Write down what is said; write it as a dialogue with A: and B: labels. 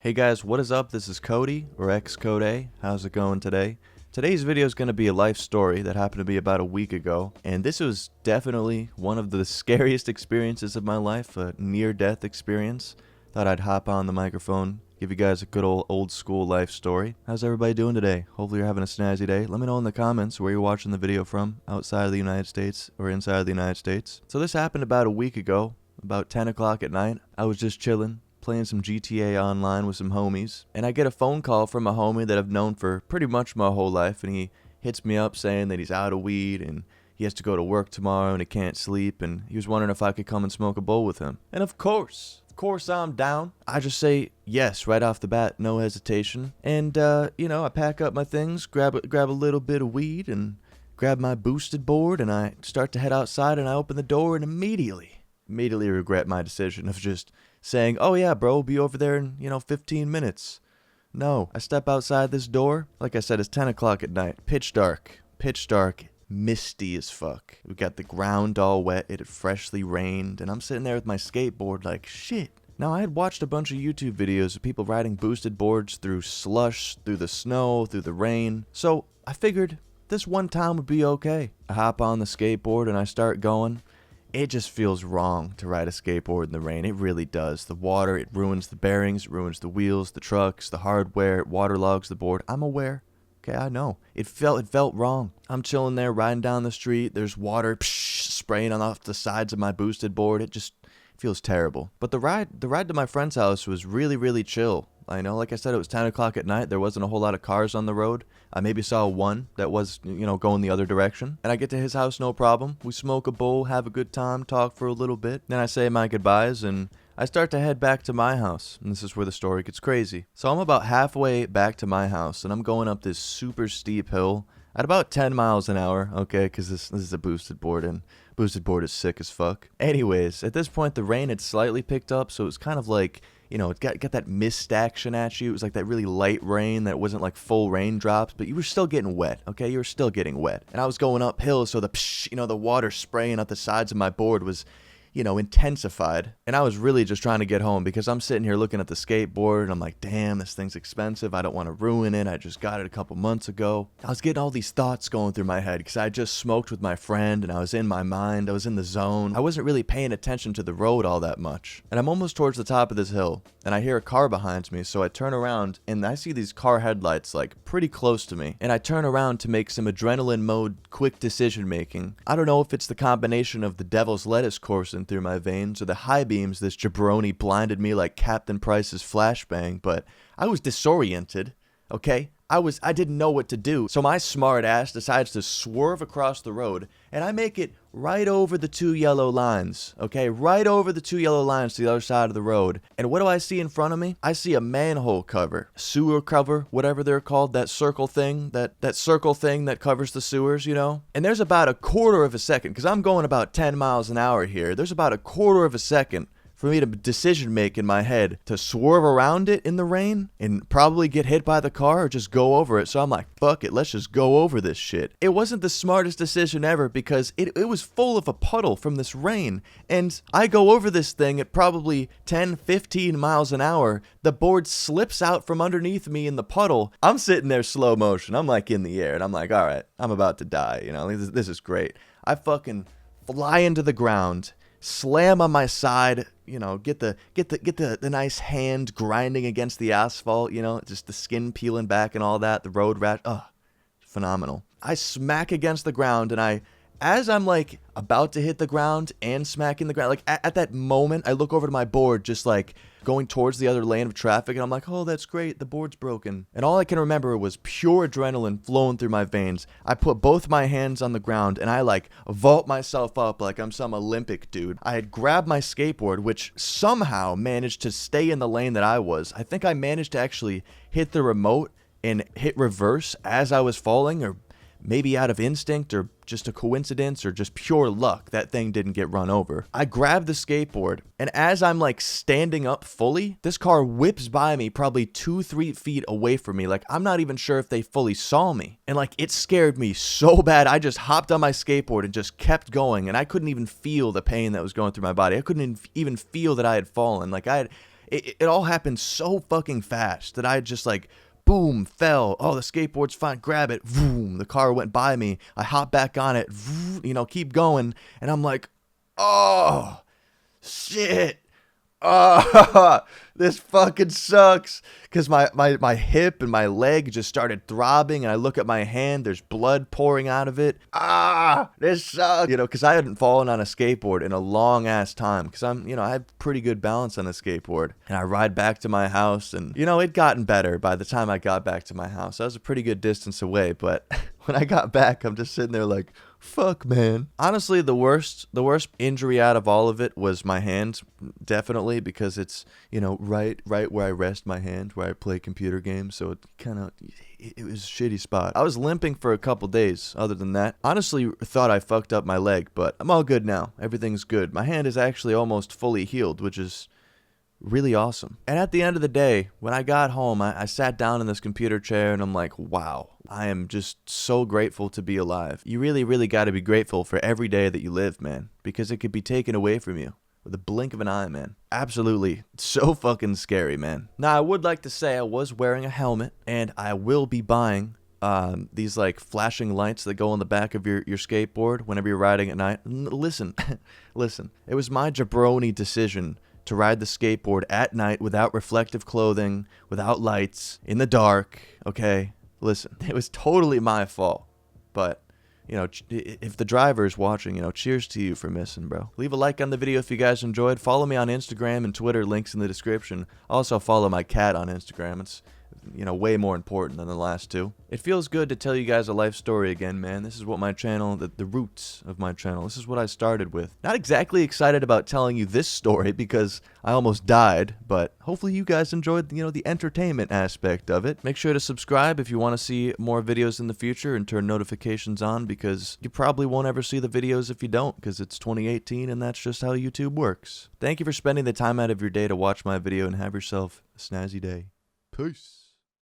A: Hey guys, what is up? This is Cody, or xCodeh. How's it going today? Today's video is going to be a life story that happened to be about a week ago, and this was definitely one of the scariest experiences of my life, a near-death experience. Thought I'd hop on the microphone, give you guys a good old school life story. How's everybody doing today? Hopefully you're having a snazzy day. Let me know in the comments where you're watching the video from, outside of the United States or inside of the United States. So this happened about a week ago, about 10 o'clock at night. I was just chilling, playing some GTA Online with some homies, and I get a phone call from a homie that I've known for pretty much my whole life, and he hits me up saying that he's out of weed and he has to go to work tomorrow and he can't sleep, and he was wondering if I could come and smoke a bowl with him. And of course I'm down. I just say yes right off the bat, no hesitation. And I pack up my things, grab a little bit of weed and grab my boosted board, and I start to head outside, and I open the door and immediately regret my decision of just saying, oh yeah, bro, we'll be over there in, 15 minutes. No, I step outside this door. Like I said, it's 10 o'clock at night. Pitch dark, misty as fuck. We got the ground all wet. It had freshly rained, and I'm sitting there with my skateboard like, shit. Now, I had watched a bunch of YouTube videos of people riding boosted boards through slush, through the snow, through the rain. So I figured this one time would be okay. I hop on the skateboard and I start going. It just feels wrong to ride a skateboard in the rain. It really does. The water, it ruins the bearings, it ruins the wheels, the trucks, the hardware, it waterlogs the board. I'm aware. Okay, I know. It felt wrong. I'm chilling there, riding down the street. There's water spraying off the sides of my boosted board. It just feels terrible. But the ride to my friend's house was really, really chill. I know, like I said, it was 10 o'clock at night. There wasn't a whole lot of cars on the road. I maybe saw one that was, going the other direction. And I get to his house, no problem. We smoke a bowl, have a good time, talk for a little bit. Then I say my goodbyes, and I start to head back to my house. And this is where the story gets crazy. So I'm about halfway back to my house, and I'm going up this super steep hill at about 10 miles an hour, okay, because this is a boosted board, and boosted board is sick as fuck. Anyways, at this point, the rain had slightly picked up, so it was kind of like, it got that mist action at you. It was like that really light rain that wasn't like full raindrops, but you were still getting wet, okay? You were still getting wet. And I was going uphill, so the water spraying up the sides of my board was, intensified. And I was really just trying to get home because I'm sitting here looking at the skateboard and I'm like, damn, this thing's expensive. I don't want to ruin it. I just got it a couple months ago. I was getting all these thoughts going through my head because I just smoked with my friend and I was in my mind. I was in the zone. I wasn't really paying attention to the road all that much. And I'm almost towards the top of this hill and I hear a car behind me. So I turn around and I see these car headlights like pretty close to me. And I turn around to make some adrenaline mode quick decision making. I don't know if it's the combination of the devil's lettuce coursing through my veins or the high beams this jabroni blinded me like Captain Price's flashbang, but I was disoriented, okay? I didn't know what to do, so my smart ass decides to swerve across the road, and I make it right over the two yellow lines, okay? Right over the two yellow lines to the other side of the road. And what do I see in front of me? I see a manhole cover, sewer cover, whatever they're called, that circle thing that covers the sewers, And there's about a quarter of a second, because I'm going about 10 miles an hour here. There's about a quarter of a second for me to decision make in my head to swerve around it in the rain and probably get hit by the car or just go over it. So I'm like, fuck it, let's just go over this shit. It wasn't the smartest decision ever because it was full of a puddle from this rain. And I go over this thing at probably 10, 15 miles an hour. The board slips out from underneath me in the puddle. I'm sitting there slow motion. I'm like in the air and I'm like, all right, I'm about to die. This is great. I fucking fly into the ground, slam on my side, get the nice hand grinding against the asphalt, just the skin peeling back and all that, the road rash, phenomenal. I smack against the ground, and as I'm like about to hit the ground and smacking the ground, like at that moment, I look over to my board, just like going towards the other lane of traffic, and I'm like, oh, that's great, the board's broken. And all I can remember was pure adrenaline flowing through my veins. I put both my hands on the ground, and I like vault myself up like I'm some Olympic dude. I had grabbed my skateboard, which somehow managed to stay in the lane that I was. I think I managed to actually hit the remote and hit reverse as I was falling, or maybe out of instinct or just a coincidence or just pure luck, that thing didn't get run over. I grab the skateboard, and as I'm like standing up fully, this car whips by me probably 2-3 feet away from me. Like, I'm not even sure if they fully saw me. And like, it scared me so bad. I just hopped on my skateboard and just kept going, and I couldn't even feel the pain that was going through my body. I couldn't even feel that I had fallen. Like, it all happened so fucking fast that I just like, boom, fell. Oh, the skateboard's fine. Grab it. Vroom. The car went by me. I hop back on it. Vroom, you know, keep going. And I'm like, oh, shit. Oh, this fucking sucks. Because my hip and my leg just started throbbing. And I look at my hand. There's blood pouring out of it. Ah, this sucks. You know, because I hadn't fallen on a skateboard in a long ass time. Because I have pretty good balance on a skateboard. And I ride back to my house. And, it'd gotten better by the time I got back to my house. I was a pretty good distance away. But when I got back, I'm just sitting there like, fuck, man. Honestly, the worst injury out of all of it was my hand, definitely, because it's, right where I rest my hand, where I play computer games, so it was a shitty spot. I was limping for a couple days, other than that. Honestly, thought I fucked up my leg, but I'm all good now. Everything's good. My hand is actually almost fully healed, which is really awesome. And at the end of the day, when I got home, I sat down in this computer chair and I'm like, wow, I am just so grateful to be alive. You really, really got to be grateful for every day that you live, man, because it could be taken away from you with a blink of an eye, man. Absolutely. So fucking scary, man. Now, I would like to say I was wearing a helmet and I will be buying these like flashing lights that go on the back of your skateboard whenever you're riding at night. Listen, it was my jabroni decision to ride the skateboard at night without reflective clothing, without lights, in the dark, okay? Listen, it was totally my fault. But, if the driver is watching, cheers to you for missing, bro. Leave a like on the video if you guys enjoyed. Follow me on Instagram and Twitter, links in the description. Also follow my cat on Instagram. It's way more important than the last two. It feels good to tell you guys a life story again, man. This is what my channel, the roots of my channel, this is what I started with. Not exactly excited about telling you this story because I almost died, but hopefully you guys enjoyed, the entertainment aspect of it. Make sure to subscribe if you want to see more videos in the future and turn notifications on because you probably won't ever see the videos if you don't because it's 2018 and that's just how YouTube works. Thank you for spending the time out of your day to watch my video and have yourself a snazzy day. Peace.